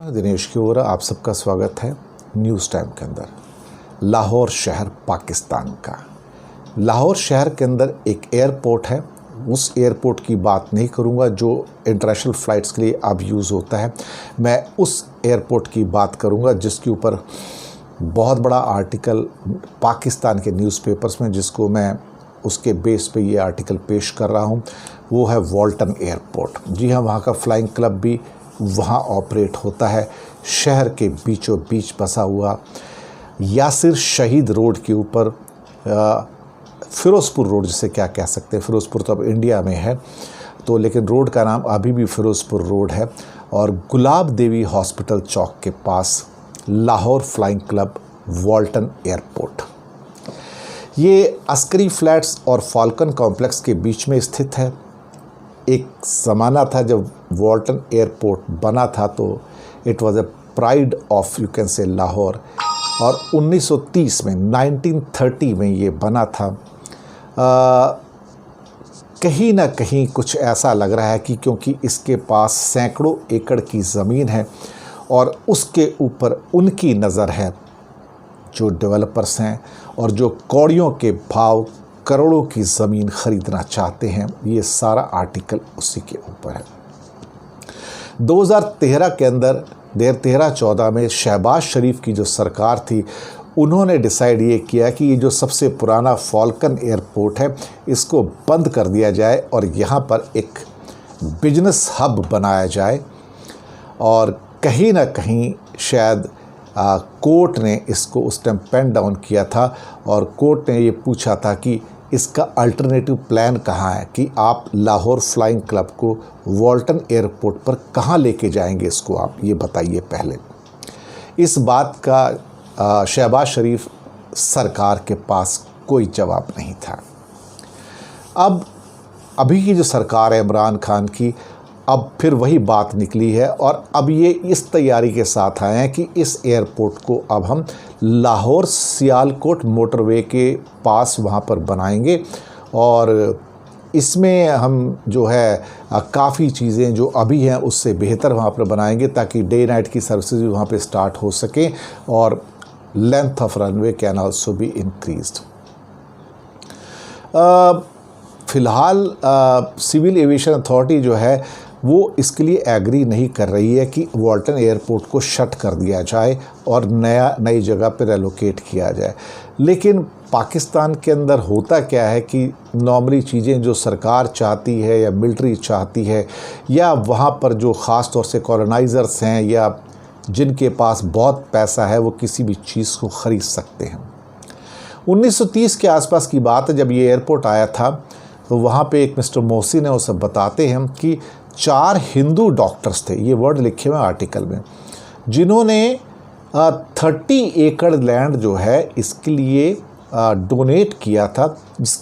दिनेश की ओर आप सबका स्वागत है न्यूज़ टाइम के अंदर। लाहौर शहर पाकिस्तान का, लाहौर शहर के अंदर एक एयरपोर्ट है। उस एयरपोर्ट की बात नहीं करूंगा जो इंटरनेशनल फ़्लाइट्स के लिए अब यूज़ होता है। मैं उस एयरपोर्ट की बात करूंगा जिसके ऊपर बहुत बड़ा आर्टिकल पाकिस्तान के न्यूज़पेपर्स में, जिसको मैं उसके बेस पे ये आर्टिकल पेश कर रहा हूँ, वो है वॉल्टन एयरपोर्ट। जी हाँ, वहाँ का फ़्लाइंग क्लब भी वहाँ ऑपरेट होता है। शहर के बीचों बीच बसा हुआ यासिर शहीद रोड के ऊपर, फ़िरोज़पुर रोड जिसे क्या कह सकते हैं, फ़िरोज़पुर तो अब इंडिया में है तो, लेकिन रोड का नाम अभी भी फ़िरोज़पुर रोड है। और गुलाब देवी हॉस्पिटल चौक के पास Lahore flying club Walton airport. ये अस्करी फ्लैट्स और फाल्कन कॉम्प्लेक्स के बीच में स्थित है। एक ज़माना था जब वॉल्टन एयरपोर्ट बना था तो it was a pride of you can say Lahore, और 1930 में 1930 में ये बना था। कहीं ना कहीं कुछ ऐसा लग रहा है कि क्योंकि इसके पास सैकड़ों एकड़ की ज़मीन है और उसके ऊपर उनकी नज़र है जो डेवलपर्स हैं और जो कौड़ियों के भाव करोड़ों की ज़मीन ख़रीदना चाहते हैं। ये सारा आर्टिकल उसी के ऊपर है। 2013 के अंदर 13-14 में शहबाज शरीफ की जो सरकार थी, उन्होंने डिसाइड ये किया कि ये जो सबसे पुराना फाल्कन एयरपोर्ट है इसको बंद कर दिया जाए और यहाँ पर एक बिजनेस हब बनाया जाए। और कहीं ना कहीं शायद कोर्ट ने इसको उस टाइम पेन डाउन किया था और कोर्ट ने ये पूछा था कि इसका अल्टरनेटिव प्लान कहाँ है, कि आप लाहौर फ्लाइंग क्लब को वॉल्टन एयरपोर्ट पर कहाँ लेके जाएंगे, इसको आप ये बताइए पहले। इस बात का शहबाज शरीफ सरकार के पास कोई जवाब नहीं था। अब अभी की जो सरकार है इमरान खान की, अब फिर वही बात निकली है और अब ये इस तैयारी के साथ आए हैं कि इस एयरपोर्ट को अब हम लाहौर सियालकोट मोटरवे के पास वहाँ पर बनाएंगे और इसमें हम जो है काफ़ी चीज़ें जो अभी हैं उससे बेहतर वहाँ पर बनाएंगे ताकि डे नाइट की सर्विसेज भी वहाँ पे स्टार्ट हो सकें और length of runway can also be increased. फ़िलहाल सिविल एविएशन अथॉरिटी जो है वो इसके लिए एग्री नहीं कर रही है कि वॉल्टन एयरपोर्ट को शट कर दिया जाए और नई जगह पर एलोकेट किया जाए। लेकिन पाकिस्तान के अंदर होता क्या है कि नॉर्मली चीज़ें जो सरकार चाहती है या मिलिट्री चाहती है या वहाँ पर जो ख़ास तौर से कॉलोनाइज़र्स हैं या जिनके पास बहुत पैसा है वो किसी भी चीज़ को ख़रीद सकते हैं। 1930 के आसपास की बात है जब ये एयरपोर्ट आया था, तो वहाँ पे एक मिस्टर मोहसिन है, वो सब बताते हैं कि 4 हिंदू डॉक्टर्स थे, ये वर्ड लिखे हुए आर्टिकल में, जिन्होंने 30 एकड़ लैंड जो है इसके लिए डोनेट किया था।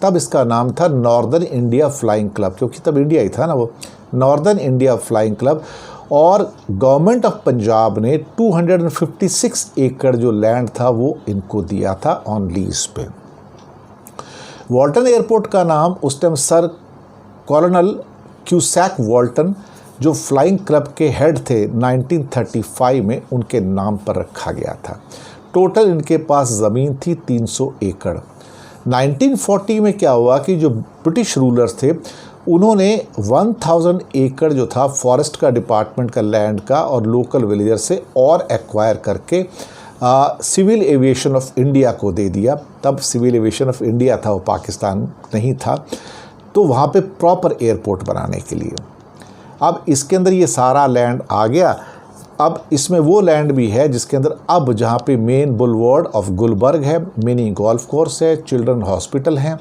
तब इसका नाम था नॉर्दर्न इंडिया फ्लाइंग क्लब, क्योंकि तब इंडिया ही था ना, वो नॉर्दर्न इंडिया फ्लाइंग क्लब। और गवर्नमेंट ऑफ पंजाब ने 256 एकड़ जो लैंड था वो इनको दिया था ऑन लीज पे। वॉल्टन एयरपोर्ट का नाम उस टाइम सर कॉलोनल क्यूसैक वॉल्टन, जो फ्लाइंग क्लब के हेड थे 1935 में, उनके नाम पर रखा गया था। टोटल इनके पास ज़मीन थी 300 एकड़। 1940 में क्या हुआ कि जो ब्रिटिश रूलर्स थे उन्होंने 1000 एकड़ जो था फॉरेस्ट का डिपार्टमेंट का लैंड का और लोकल विलेजर से और एक्वायर करके सिविल एविएशन ऑफ इंडिया को दे दिया। तब सिविल एविएशन ऑफ इंडिया था, वो पाकिस्तान नहीं था, तो वहाँ पे प्रॉपर एयरपोर्ट बनाने के लिए। अब इसके अंदर ये सारा लैंड आ गया। अब इसमें वो लैंड भी है जिसके अंदर अब जहाँ पे मेन बुलवर्ड ऑफ गुलबर्ग है, मिनी गोल्फ कोर्स है, चिल्ड्रन हॉस्पिटल हैं,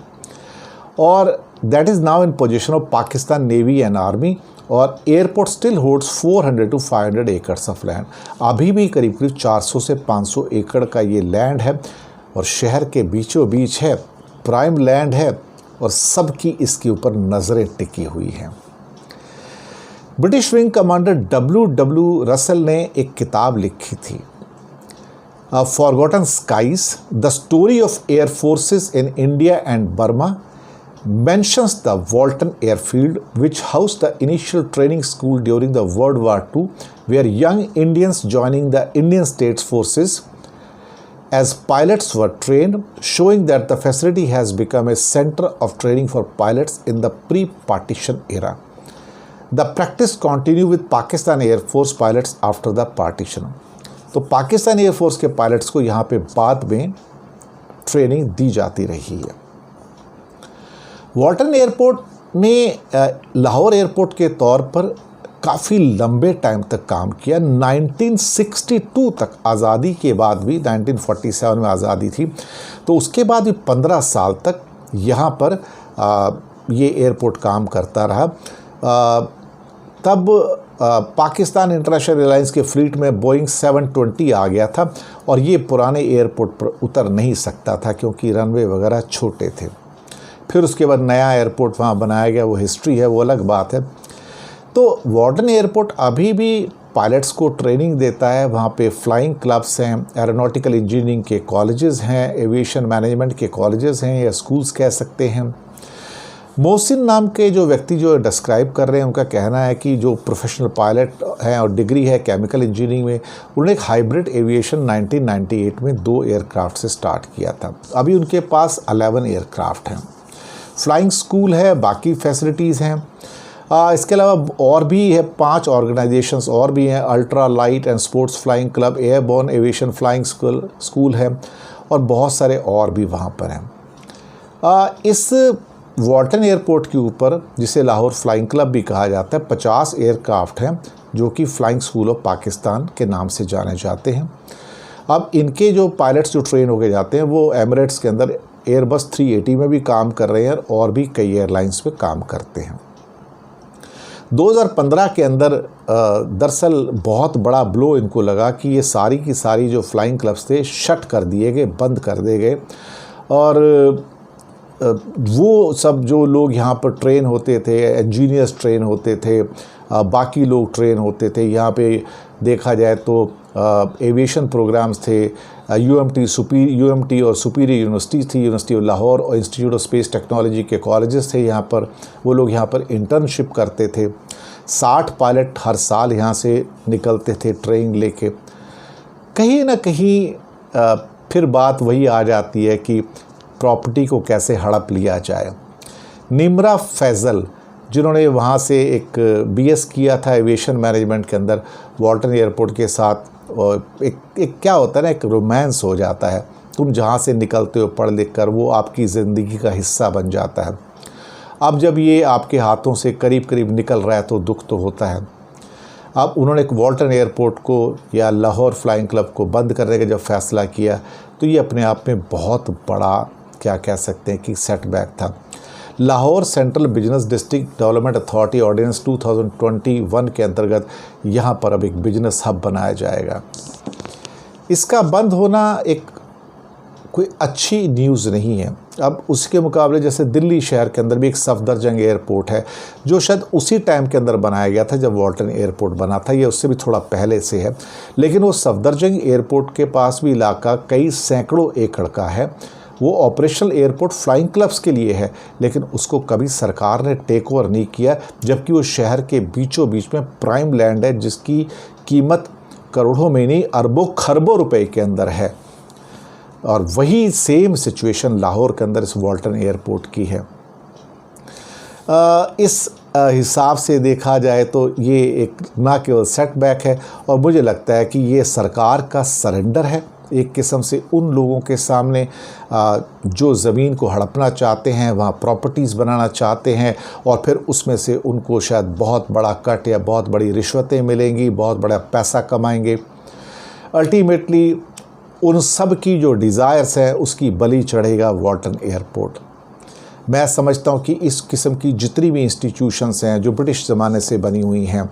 और that is now in position of Pakistan navy and army. और airport still holds 400 to 500 acres of land. अभी भी करीब करीब 400 से 500 एकड़ का ये लैंड है और शहर के बीचों बीच है, प्राइम लैंड है और सबकी इसके ऊपर नज़रें टिकी हुई हैं। British wing commander W. Russell ने एक किताब लिखी थी, forgotten skies, the story of air forces in India and Burma, mentions the Walton airfield, which housed the initial training school during the World War II, where young Indians joining the Indian States Forces as pilots were trained, showing that the facility has become a center of training for pilots in the pre-partition era. The practice continued with Pakistan Air Force pilots after the partition. तो Pakistan air force के pilots को यहाँ पे बाद में training दी जाती रही है। वॉल्टन एयरपोर्ट ने लाहौर एयरपोर्ट के तौर पर काफ़ी लंबे टाइम तक काम किया। 1962 तक, आज़ादी के बाद भी, 1947 में आज़ादी थी तो उसके बाद भी 15 साल तक यहाँ पर ये एयरपोर्ट काम करता रहा। तब पाकिस्तान इंटरनेशनल एयरलाइंस के फ्लीट में बोइंग 720 आ गया था और ये पुराने एयरपोर्ट पर उतर नहीं सकता था क्योंकि रनवे वगैरह छोटे थे। फिर उसके बाद नया एयरपोर्ट वहाँ बनाया गया, वो हिस्ट्री है, वो अलग बात है। तो वॉर्डन एयरपोर्ट अभी भी पायलट्स को ट्रेनिंग देता है। वहाँ पे फ्लाइंग क्लब्स हैं, एरोनॉटिकल इंजीनियरिंग के कॉलेजेस हैं, एविएशन मैनेजमेंट के कॉलेजेस हैं या स्कूल्स कह सकते हैं। मोहसिन नाम के जो व्यक्ति जो डिस्क्राइब कर रहे हैं, उनका कहना है कि जो प्रोफेशनल पायलट हैं और डिग्री है केमिकल इंजीनियरिंग में, उन्होंने एक हाइब्रिड एविएशन 1998 में 2 एयरक्राफ्ट से स्टार्ट किया था। अभी उनके पास 11 एयरक्राफ्ट हैं। फ्लाइंग स्कूल है, बाकी फैसिलिटीज़ हैं। इसके अलावा और भी है 5 ऑर्गेनाइजेशंस और भी हैं। Ultra light and sports flying club, airborne aviation flying school है और बहुत सारे और भी वहाँ पर हैं। इस वॉल्टन एयरपोर्ट के ऊपर, जिसे लाहौर फ्लाइंग क्लब भी कहा जाता है, 50 एयरक्राफ्ट हैं जो कि फ्लाइंग स्कूल ऑफ पाकिस्तान के नाम से जाने जाते हैं। अब इनके जो पायलट्स जो ट्रेन होके जाते हैं वो एमिरेट्स के अंदर एयरबस 380 में भी काम कर रहे हैं और भी कई एयरलाइंस पे काम करते हैं। 2015 के अंदर दरअसल बहुत बड़ा ब्लो इनको लगा कि ये सारी की सारी जो फ्लाइंग क्लब्स थे शट कर दिए गए, बंद कर दिए गए और वो सब जो लोग यहाँ पर ट्रेन होते थे, इंजीनियर्स ट्रेन होते थे, बाकी लोग ट्रेन होते थे। यहाँ पे देखा जाए तो एविएशन प्रोग्राम्स थे, यूएमटी और सुपीरियर यूनिवर्सिटी थी, यूनिवर्सिटी ऑफ लाहौर और इंस्टीट्यूट ऑफ स्पेस टेक्नोलॉजी के कॉलेजेस थे यहाँ पर। वो लोग यहाँ पर इंटर्नशिप करते थे। 60 पायलट हर साल यहाँ से निकलते थे ट्रेनिंग लेके। कहीं ना कहीं फिर बात वही आ जाती है कि प्रॉपर्टी को कैसे हड़प लिया जाए। निमरा फैज़ल, जिन्होंने वहाँ से एक बीएस किया था एविएशन मैनेजमेंट के अंदर वॉल्टन एयरपोर्ट के साथ, और एक क्या होता है ना, एक रोमांस हो जाता है। तुम जहाँ से निकलते हो पढ़ लिख कर, वो आपकी ज़िंदगी का हिस्सा बन जाता है। अब जब ये आपके हाथों से करीब करीब निकल रहा है तो दुख तो होता है। अब उन्होंने एक वॉल्टन एयरपोर्ट को या लाहौर फ्लाइंग क्लब को बंद करने का जब फैसला किया तो ये अपने आप में बहुत बड़ा, क्या कह सकते हैं कि सेटबैक था। Lahore central business district development authority ordinance 2021 के अंतर्गत यहाँ पर अब एक बिजनेस हब बनाया जाएगा। इसका बंद होना एक कोई अच्छी न्यूज़ नहीं है। अब उसके मुकाबले जैसे दिल्ली शहर के अंदर भी एक सफदरजंग एयरपोर्ट है जो शायद उसी टाइम के अंदर बनाया गया था जब वॉल्टन एयरपोर्ट बना था, या उससे भी थोड़ा पहले से है। लेकिन वो सफदरजंग एयरपोर्ट के पास भी इलाका कई सैकड़ों एकड़ का है। वो ऑपरेशनल एयरपोर्ट फ्लाइंग क्लब्स के लिए है, लेकिन उसको कभी सरकार ने टेक ओवर नहीं किया, जबकि वो शहर के बीचों बीच में प्राइम लैंड है जिसकी कीमत करोड़ों में नहीं अरबों खरबों रुपए के अंदर है। और वही सेम सिचुएशन लाहौर के अंदर इस वॉल्टन एयरपोर्ट की है। इस हिसाब से देखा जाए तो ये एक ना केवल सेटबैक है, और मुझे लगता है कि ये सरकार का सरेंडर है एक किस्म से उन लोगों के सामने जो ज़मीन को हड़पना चाहते हैं, वहाँ प्रॉपर्टीज़ बनाना चाहते हैं, और फिर उसमें से उनको शायद बहुत बड़ा कट या बहुत बड़ी रिश्वतें मिलेंगी, बहुत बड़ा पैसा कमाएंगे। अल्टीमेटली उन सब की जो डिज़ायर्स है उसकी बलि चढ़ेगा वॉल्टन एयरपोर्ट। मैं समझता हूँ कि इस किस्म की जितनी भी इंस्टीट्यूशंस हैं जो ब्रिटिश ज़माने से बनी हुई हैं,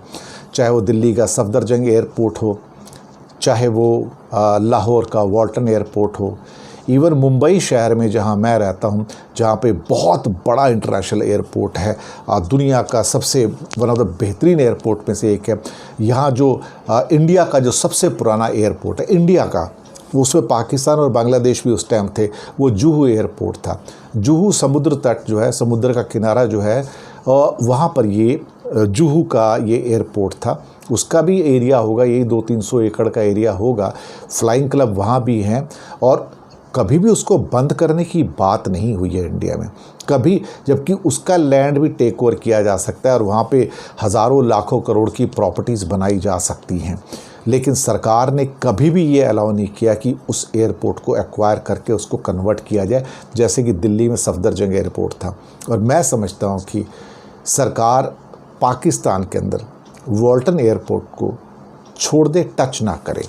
चाहे वो दिल्ली का सफदरजंग एयरपोर्ट हो, चाहे वो लाहौर का वॉल्टन एयरपोर्ट हो, इवन मुंबई शहर में जहाँ मैं रहता हूँ, जहाँ पे बहुत बड़ा इंटरनेशनल एयरपोर्ट है, दुनिया का सबसे वन ऑफ द बेहतरीन एयरपोर्ट में से एक है। यहाँ जो इंडिया का जो सबसे पुराना एयरपोर्ट है इंडिया का, उसमें पाकिस्तान और बांग्लादेश भी उस टाइम थे, वो जुहू एयरपोर्ट था। जुहू समुद्र तट जो है, समुद्र का किनारा जो है, वहाँ पर ये जुहू का ये एयरपोर्ट था। उसका भी एरिया होगा, यही 200-300 एकड़ का एरिया होगा, फ्लाइंग क्लब वहाँ भी हैं, और कभी भी उसको बंद करने की बात नहीं हुई है इंडिया में कभी, जबकि उसका लैंड भी टेक ओवर किया जा सकता है और वहाँ पे हज़ारों लाखों करोड़ की प्रॉपर्टीज़ बनाई जा सकती हैं। लेकिन सरकार ने कभी भी ये अलाउ नहीं किया कि उस एयरपोर्ट को एक्वायर करके उसको कन्वर्ट किया जाए, जैसे कि दिल्ली में सफदरजंग एयरपोर्ट था। और मैं समझता हूँ कि सरकार पाकिस्तान के अंदर वॉल्टन एयरपोर्ट को छोड़ दे, टच ना करे।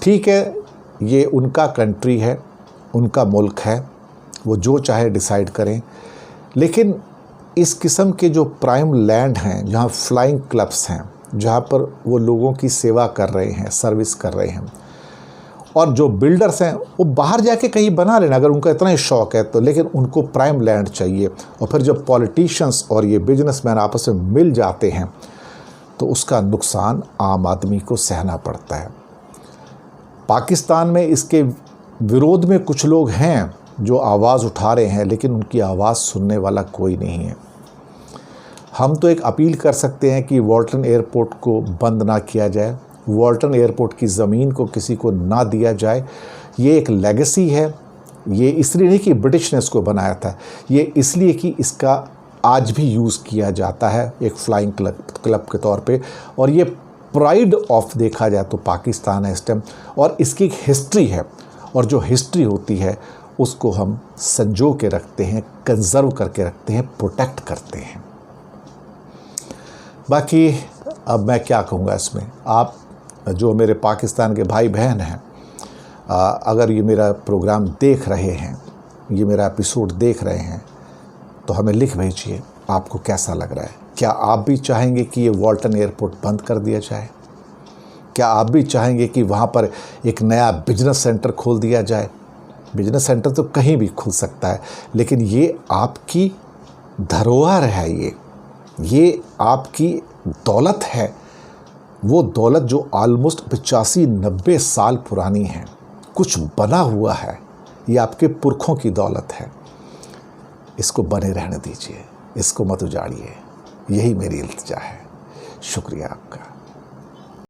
ठीक है, ये उनका कंट्री है, उनका मुल्क है, वो जो चाहे डिसाइड करें, लेकिन इस किस्म के जो प्राइम लैंड हैं, जहाँ फ्लाइंग क्लब्स हैं, जहाँ पर वो लोगों की सेवा कर रहे हैं, सर्विस कर रहे हैं, और जो बिल्डर्स हैं वो बाहर जाके कहीं बना लेना अगर उनका इतना ही शौक़ है तो, लेकिन उनको प्राइम लैंड चाहिए। और फिर जब पॉलिटिशियंस और ये बिजनेसमैन आपस में मिल जाते हैं तो उसका नुकसान आम आदमी को सहना पड़ता है। पाकिस्तान में इसके विरोध में कुछ लोग हैं जो आवाज़ उठा रहे हैं, लेकिन उनकी आवाज़ सुनने वाला कोई नहीं है। हम तो एक अपील कर सकते हैं कि वॉल्टन एयरपोर्ट को बंद ना किया जाए, वॉल्टन एयरपोर्ट की ज़मीन को किसी को ना दिया जाए। ये एक लेगेसी है, ये इसलिए नहीं कि ब्रिटिश ने इसको बनाया था, ये इसलिए कि इसका आज भी यूज़ किया जाता है एक फ्लाइंग क्लब के तौर पे, और ये प्राइड ऑफ देखा जाए तो पाकिस्तान है इस टाइम, और इसकी एक हिस्ट्री है, और जो हिस्ट्री होती है उसको हम संजो के रखते हैं, कंजर्व करके रखते हैं, प्रोटेक्ट करते हैं। बाकी अब मैं क्या कहूँगा इसमें, आप जो मेरे पाकिस्तान के भाई बहन हैं, अगर ये मेरा प्रोग्राम देख रहे हैं, ये मेरा एपिसोड देख रहे हैं, तो हमें लिख भेजिए आपको कैसा लग रहा है। क्या आप भी चाहेंगे कि ये वॉल्टन एयरपोर्ट बंद कर दिया जाए? क्या आप भी चाहेंगे कि वहाँ पर एक नया बिजनेस सेंटर खोल दिया जाए? बिजनेस सेंटर तो कहीं भी खुल सकता है, लेकिन ये आपकी धरोहर है, ये आपकी दौलत है, वो दौलत जो ऑलमोस्ट 85-90 साल पुरानी है, कुछ बना हुआ है, ये आपके पुरखों की दौलत है। इसको बने रहने दीजिए, इसको मत उजाड़िए, यही मेरी इल्तिजा है। शुक्रिया आपका।